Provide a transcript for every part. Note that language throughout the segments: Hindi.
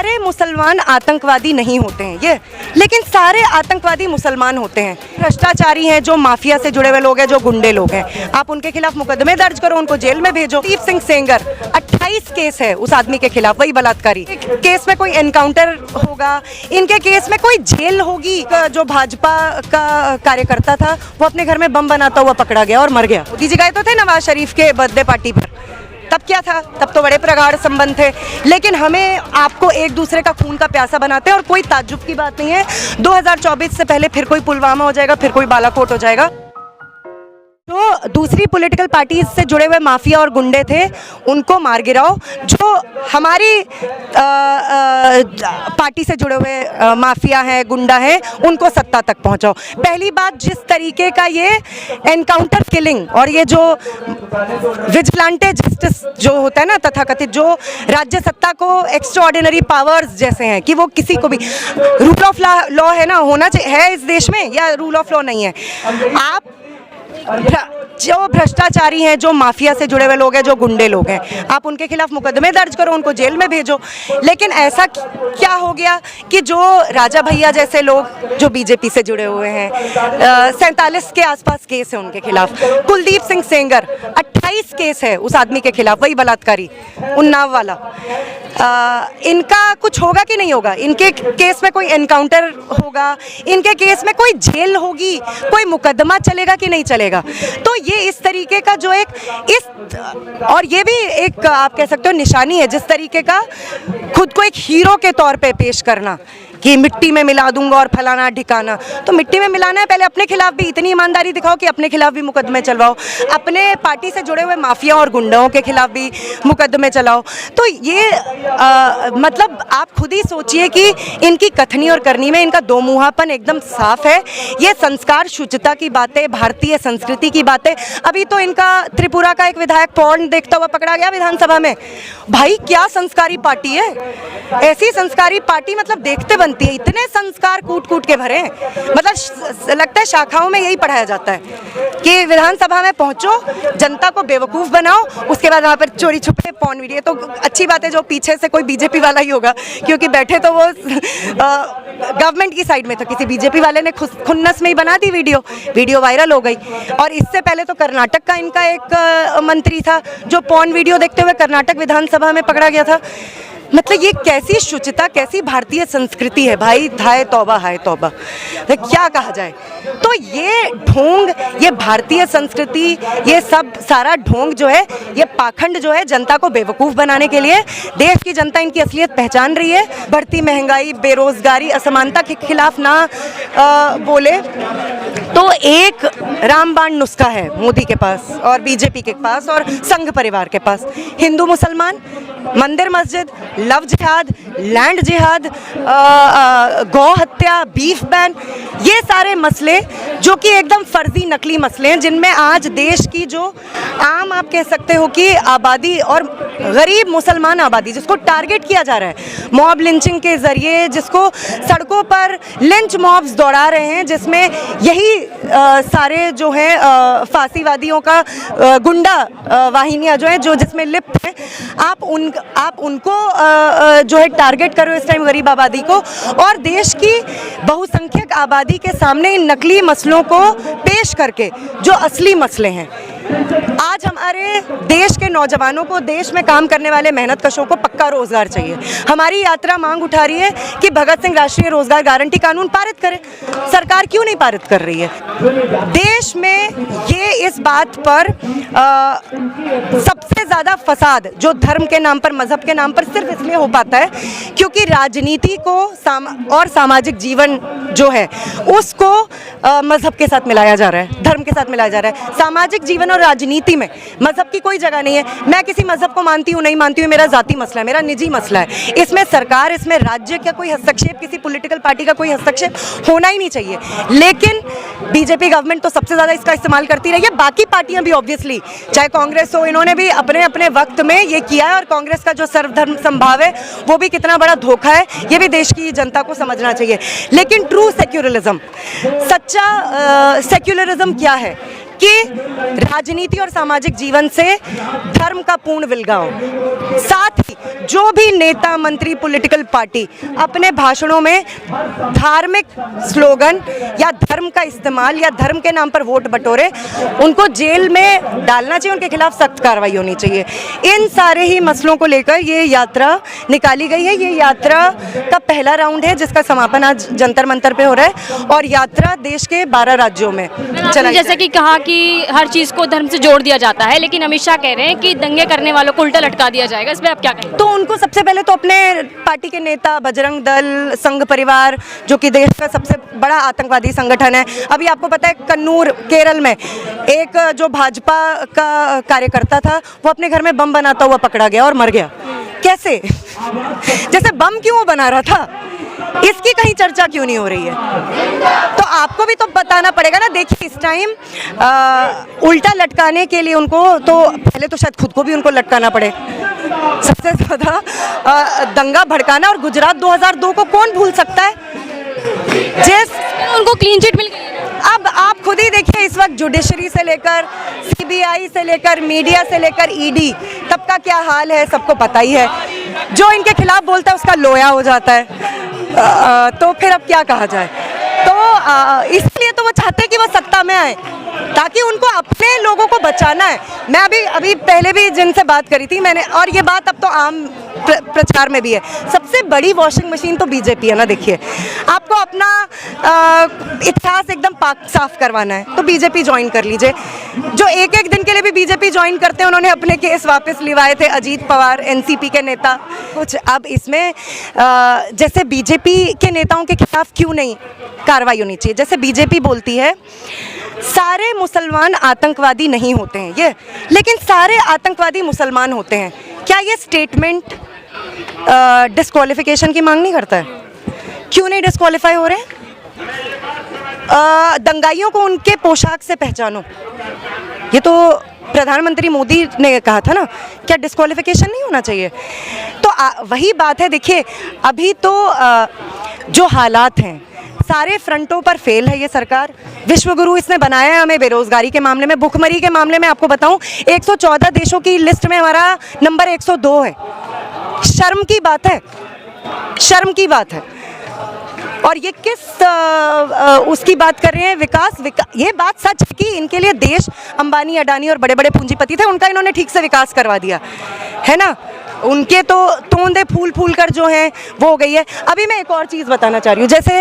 सारे मुसलमान आतंकवादी नहीं होते हैं ये, लेकिन सारे आतंकवादी मुसलमान होते हैं। भ्रष्टाचारी हैं, जो माफिया से जुड़े हुए लोग हैं, जो गुंडे लोग हैं, आप उनके खिलाफ मुकदमे दर्ज करो, उनको जेल में भेजो। दीप सिंह सेंगर 28 केस है उस आदमी के खिलाफ, वही बलात्कारी केस में कोई एनकाउंटर होगा, इनके केस में कोई जेल होगी। जो भाजपा का कार्यकर्ता था वो अपने घर में बम बनाता हुआ पकड़ा गया और मर गया। मोदी जी गए तो थे नवाज शरीफ के बर्थडे पार्टी पर, तब क्या था? तब तो बड़े प्रगाढ़ संबंध थे। लेकिन हमें आपको एक दूसरे का खून का प्यासा बनाते हैं और कोई ताज्जुब की बात नहीं है। 2024 से पहले फिर कोई पुलवामा हो जाएगा, फिर कोई बालाकोट हो जाएगा। जो दूसरी पॉलिटिकल पार्टीज से जुड़े हुए माफिया और गुंडे थे उनको मार गिराओ, जो हमारी पार्टी से जुड़े हुए माफिया हैं, गुंडा हैं, उनको सत्ता तक पहुंचाओ। पहली बात, जिस तरीके का ये एनकाउंटर किलिंग और ये जो विजिलेंटे जस्टिस जो होता है ना, तथाकथित, जो राज्य सत्ता को एक्स्ट्राऑर्डिनरी पावर्स जैसे हैं कि वो किसी को भी, रूल ऑफ लॉ है ना, होना चाहिए है इस देश में, या रूल ऑफ लॉ नहीं है? आप जो भ्रष्टाचारी हैं, जो माफिया से जुड़े हुए लोग हैं, जो गुंडे लोग हैं, आप उनके खिलाफ मुकदमे दर्ज करो, उनको जेल में भेजो। लेकिन ऐसा क्या हो गया कि जो राजा भैया जैसे लोग जो बीजेपी से जुड़े हुए हैं, 47 के आसपास केस है उनके खिलाफ। कुलदीप सिंह सेंगर 28 केस है उस आदमी के खिलाफ, वही बलात्कारी उन्नाव वाला। इनका कुछ होगा कि नहीं होगा? इनके केस में कोई एनकाउंटर होगा, इनके केस में कोई जेल होगी, कोई मुकदमा चलेगा कि नहीं चलेगा? तो ये इस तरीके का जो और ये भी एक आप कह सकते हो निशानी है, जिस तरीके का खुद को एक हीरो के तौर पे पेश करना कि मिट्टी में मिला दूंगा और फलाना ढिकाना। तो मिट्टी में मिलाना है, पहले अपने खिलाफ भी इतनी ईमानदारी दिखाओ कि अपने खिलाफ भी मुकदमे चलवाओ, अपने पार्टी से जुड़े हुए माफिया और गुंडों के खिलाफ भी मुकदमे चलाओ। तो ये मतलब आप खुद ही सोचिए कि इनकी कथनी और करनी में इनका दो मुहापन एकदम साफ है। ये संस्कार शुचिता की बातें, भारतीय संस्कृति की बातें। अभी तो इनका त्रिपुरा का एक विधायक पॉर्न देखता हुआ पकड़ा गया विधानसभा में। भाई क्या संस्कारी पार्टी है? ऐसी संस्कारी पार्टी मतलब देखते बनती है। इतने संस्कार कूट कूट के भरे हैं, मतलब लगता है शाखाओं में यही पढ़ाया जाता है कि विधानसभा में पहुंचो, जनता को बेवकूफ़ बनाओ, उसके बाद वहाँ पर चोरी छुपे पॉर्न वीडियो। तो अच्छी बात है जो पीछे से कोई बीजेपी वाला ही होगा, क्योंकि बैठे तो वो गवर्नमेंट की साइड में, तो किसी बीजेपी वाले ने खुन्नस में ही बना दी वीडियो वायरल हो गई। और इससे पहले तो कर्नाटक का इनका एक मंत्री था जो पॉर्न वीडियो देखते हुए कर्नाटक विधानसभा में पकड़ा गया था। मतलब ये कैसी शुचिता, कैसी भारतीय संस्कृति है भाई, हाय तौबा हाय तौबा, क्या कहा जाए। तो ये ढोंग, ये भारतीय संस्कृति, ये सब सारा ढोंग जो है, ये पाखंड जो है, जनता को बेवकूफ़ बनाने के लिए देश की जनता इनकी असलियत पहचान रही है। बढ़ती महंगाई, बेरोजगारी, असमानता के खिलाफ ना बोले तो एक रामबाण नुस्खा है मोदी के पास और बीजेपी के पास और संघ परिवार के पास। हिंदू मुसलमान, मंदिर मस्जिद, लव जिहाद, लैंड जिहाद, गौ हत्या, बीफ बैन, ये सारे मसले जो कि एकदम फर्जी नकली मसले हैं, जिनमें आज देश की जो आम आप कह सकते हो कि आबादी और गरीब मुसलमान आबादी जिसको टारगेट किया जा रहा है मॉब लिंचिंग के ज़रिए, जिसको सड़कों पर लिंच मॉब्स दौड़ा रहे हैं, जिसमें यही सारे जो हैं फांसीवादियों का गुंडा वाहिनियाँ जो हैं जो जिसमें लिप्त हैं, आप उनको जो है टारगेट करो इस टाइम, गरीब आबादी को। और देश की बहुसंख्यक आबादी के सामने इन नकली मसलों को पेश करके जो असली मसले हैं, आज हमारे देश के नौजवानों को, देश में काम करने वाले मेहनतकशों को पक्का रोजगार चाहिए। हमारी यात्रा मांग उठा रही है कि भगत सिंह राष्ट्रीय रोजगार गारंटी कानून पारित करे। सरकार क्यों नहीं पारित कर रही है? देश में ये इस बात पर सबसे ज़्यादा फसाद जो धर्म के नाम पर, मजहब के नाम पर सिर्फ इसलिए हो पाता है क्योंकि राजनीति को और सामाजिक जीवन जो है उसको मजहब के साथ मिलाया जा रहा है, धर्म के साथ मिलाया जा रहा है। सामाजिक जीवन और राजनीति में मजहब की कोई जगह नहीं है। मैं किसी मजहब को मानती हूँ नहीं मानती हूँ, मेरा जाती मसला है, मेरा निजी मसला है। इसमें सरकार, इसमें राज्य का कोई हस्तक्षेप, किसी पॉलिटिकल पार्टी का कोई हस्तक्षेप होना ही नहीं चाहिए। लेकिन बीजेपी गवर्नमेंट तो सबसे ज़्यादा इसका इस्तेमाल करती रही है। बाकी पार्टियां भी ऑब्वियसली, चाहे कांग्रेस हो, इन्होंने भी अपने अपने वक्त में ये किया है। और कांग्रेस का जो सर्वधर्म संभाव है वो भी कितना बड़ा धोखा है, ये भी देश की जनता को समझना चाहिए। लेकिन ट्रू सेक्युलरिज्म, सच्चा सेक्युलरिज्म क्या है उनकी राजनीति और सामाजिक जीवन से धर्म का पूर्ण विलगाव। साथ ही जो भी नेता, मंत्री, पॉलिटिकल पार्टी अपने भाषणों में धार्मिक स्लोगन या धर्म का इस्तेमाल या धर्म के नाम पर वोट बटोरे, उनको जेल में डालना चाहिए, उनके खिलाफ सख्त कार्रवाई होनी चाहिए। इन सारे ही मसलों को लेकर ये यात्रा निकाली गई है। ये यात्रा का पहला राउंड है जिसका समापन आज जंतर मंतर पे हो रहा है और यात्रा देश के 12 राज्यों में चलाई। जैसे कि कहा कि हर चीज़ को धर्म से जोड़ दिया जाता है, लेकिन अमित शाह कह रहे हैं कि दंगे करने वालों को उल्टा लटका दिया जाएगा, इस पर आप क्या कहेंगे? तो उनको सबसे पहले तो अपने पार्टी के नेता, बजरंग दल, संघ परिवार, जो कि देश का सबसे बड़ा आतंकवादी संगठन है, अभी आपको पता है कन्नूर केरल में एक जो भाजपा का कार्यकर्ता था वो अपने घर में बम बनाता हुआ पकड़ा गया और मर गया। कैसे? जैसे बम क्यों बना रहा था, इसकी कहीं चर्चा क्यों नहीं हो रही है? तो आपको भी तो बताना पड़ेगा ना। देखिए इस टाइम उल्टा लटकाने के लिए उनको तो पहले तो शायद खुद को भी उनको लटकाना पड़े। सबसे ज़्यादा दंगा भड़काना, और गुजरात 2002 को कौन भूल सकता है? उनको क्लीन चिट मिल गई। अब आप खुद ही देखिए इस वक्त जुडिशरी से लेकर सीबीआई से लेकर मीडिया से लेकर ईडी तब का क्या हाल है, सबको पता ही है। जो इनके खिलाफ बोलता है उसका लोया हो जाता है। तो फिर अब क्या कहा जाए? तो इसलिए तो वो चाहते हैं कि वो सत्ता में आए ताकि उनको अपने लोगों को बचाना है। मैं अभी पहले भी जिनसे बात करी थी मैंने, और ये बात अब तो आम प्रचार में भी है, सबसे बड़ी वॉशिंग मशीन तो बीजेपी है ना। देखिए आपको अपना इतिहास एकदम पाक साफ करवाना है तो बीजेपी ज्वाइन कर लीजिए। जो एक एक दिन के लिए भी बीजेपी ज्वाइन करते हैं, उन्होंने अपने केस वापस लिवाए थे, अजीत पवार एनसीपी के नेता कुछ। अब इसमें जैसे बीजेपी के नेताओं के खिलाफ क्यों नहीं कार्रवाई होनी चाहिए? जैसे बीजेपी बोलती है सारे मुसलमान आतंकवादी नहीं होते हैं ये, लेकिन सारे आतंकवादी मुसलमान होते हैं। क्या ये स्टेटमेंट डिस्क्वालिफिकेशन की मांग नहीं करता है? क्यों नहीं डिस्क्वालीफाई हो रहे हैं? दंगाइयों को उनके पोशाक से पहचानो, ये तो प्रधानमंत्री मोदी ने कहा था ना। क्या डिस्क्वालिफिकेशन नहीं होना चाहिए? तो वही बात है। देखिए अभी तो जो हालात हैं सारे फ्रंटों पर फेल है ये सरकार। विश्वगुरु इसने बनाया है हमें बेरोजगारी के मामले में, भुखमरी के मामले में। आपको बताऊं 114 देशों की लिस्ट में हमारा नंबर 102 है। शर्म की बात है, शर्म की बात है। और ये किस उसकी बात कर रहे हैं? विकास। ये बात सच है कि इनके लिए देश अंबानी, अडानी और बड़े बड़े पूंजीपति थे, उनका इन्होंने ठीक से विकास करवा दिया है ना। उनके तो तोंदे फूल फूल कर जो हैं वो हो गई है। अभी मैं एक और चीज़ बताना चाह रही हूँ। जैसे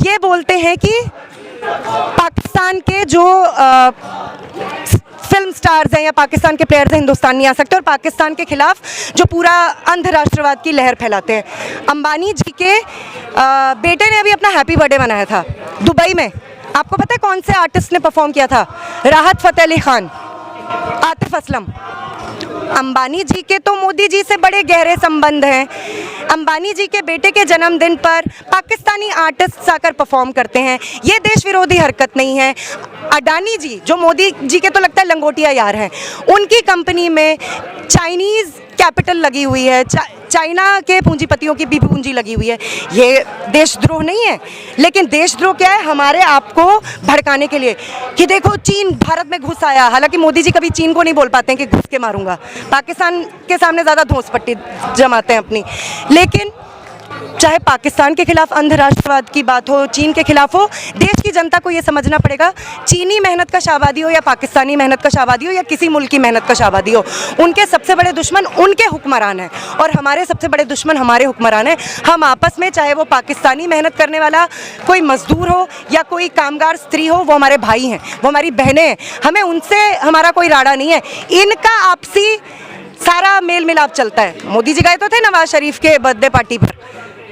ये बोलते हैं कि पाकिस्तान के जो फिल्म स्टार्स हैं या पाकिस्तान के प्लेयर्स हैं हिंदुस्तान नहीं आ सकते, और पाकिस्तान के खिलाफ जो पूरा अंध राष्ट्रवाद की लहर फैलाते हैं। अंबानी जी के बेटे ने अभी अपना हैप्पी बर्थडे मनाया था दुबई में। आपको पता है कौन से आर्टिस्ट ने परफॉर्म किया था? राहत फ़तेह अली खान, आतिफ असलम। अंबानी जी के तो मोदी जी से बड़े गहरे संबंध हैं। अंबानी जी के बेटे के जन्मदिन पर पाकिस्तानी आर्टिस्ट आकर परफॉर्म करते हैं, ये देश विरोधी हरकत नहीं है। अडानी जी जो मोदी जी के तो लगता है लंगोटिया यार हैं, उनकी कंपनी में चाइनीज़ कैपिटल लगी हुई है, चाइना के पूंजीपतियों की भी पूंजी लगी हुई है। ये देशद्रोह नहीं है, लेकिन देशद्रोह क्या है? हमारे आप को भड़काने के लिए कि देखो चीन भारत में घुस आया। हालांकि मोदी जी कभी चीन को नहीं बोल पाते हैं कि घुस के मारूंगा, पाकिस्तान के सामने ज़्यादा धौंस पट्टी जमाते हैं अपनी। लेकिन चाहे पाकिस्तान के खिलाफ अंध राष्ट्रवाद की बात हो, चीन के खिलाफ हो, देश की जनता को ये समझना पड़ेगा चीनी मेहनत का शाहबादी हो या पाकिस्तानी मेहनत का शाहबादी हो या किसी मुल्क की मेहनत का शाहबादी हो, उनके सबसे बड़े दुश्मन उनके हुक्मरान हैं और हमारे सबसे बड़े दुश्मन हमारे हुक्मरान हैं। हम आपस में, चाहे वो पाकिस्तानी मेहनत करने वाला कोई मजदूर हो या कोई कामगार स्त्री हो, वो हमारे भाई हैं, वो हमारी बहनें हैं, हमें उनसे हमारा कोई राड़ा नहीं है। इनका आपसी सारा मेल मिलाप चलता है। मोदी जी गए तो थे नवाज शरीफ के बर्थडे पार्टी पर,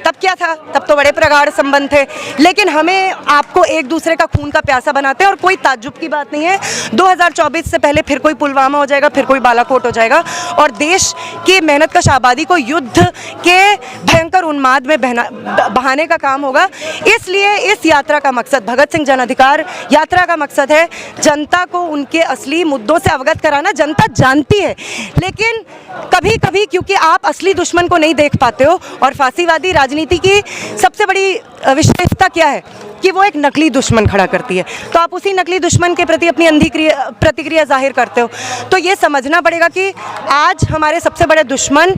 तब क्या था? तब तो बड़े प्रगाढ़ संबंध थे। लेकिन हमें आपको एक दूसरे का खून का प्यासा बनाते हैं और कोई ताज्जुब की बात नहीं है। 2024 से पहले फिर कोई पुलवामा हो जाएगा, फिर कोई बालाकोट हो जाएगा और देश की मेहनत का शाहबादी को युद्ध के भयंकर उन्माद में बहाने का काम होगा। इसलिए इस यात्रा का मकसद, भगत सिंह जन अधिकार यात्रा का मकसद है जनता को उनके असली मुद्दों से अवगत कराना। जनता जानती है, लेकिन कभी कभी क्योंकि आप असली दुश्मन को नहीं देख पाते हो और फांसीवादी राजनीति की सबसे बड़ी विशेषता क्या है कि वो एक नकली दुश्मन खड़ा करती है, तो आप उसी नकली दुश्मन के प्रति अपनी अंधी प्रतिक्रिया जाहिर करते हो। तो ये समझना पड़ेगा कि आज हमारे सबसे बड़े दुश्मन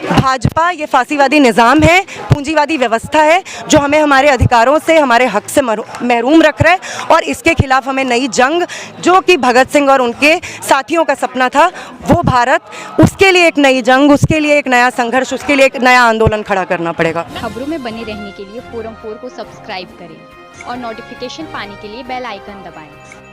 भाजपा, ये फांसीवादी निज़ाम है, पूंजीवादी व्यवस्था है जो हमें हमारे अधिकारों से, हमारे हक से महरूम रख रहा है। और इसके खिलाफ हमें नई जंग, जो कि भगत सिंह और उनके साथियों का सपना था, वो भारत, उसके लिए एक नई जंग, उसके लिए एक नया संघर्ष, उसके लिए एक नया आंदोलन खड़ा करना पड़ेगा। खबरों में बने रहने के लिए फोरम 4 को सब्सक्राइब करें और नोटिफिकेशन पाने के लिए बेल आइकन दबाएं।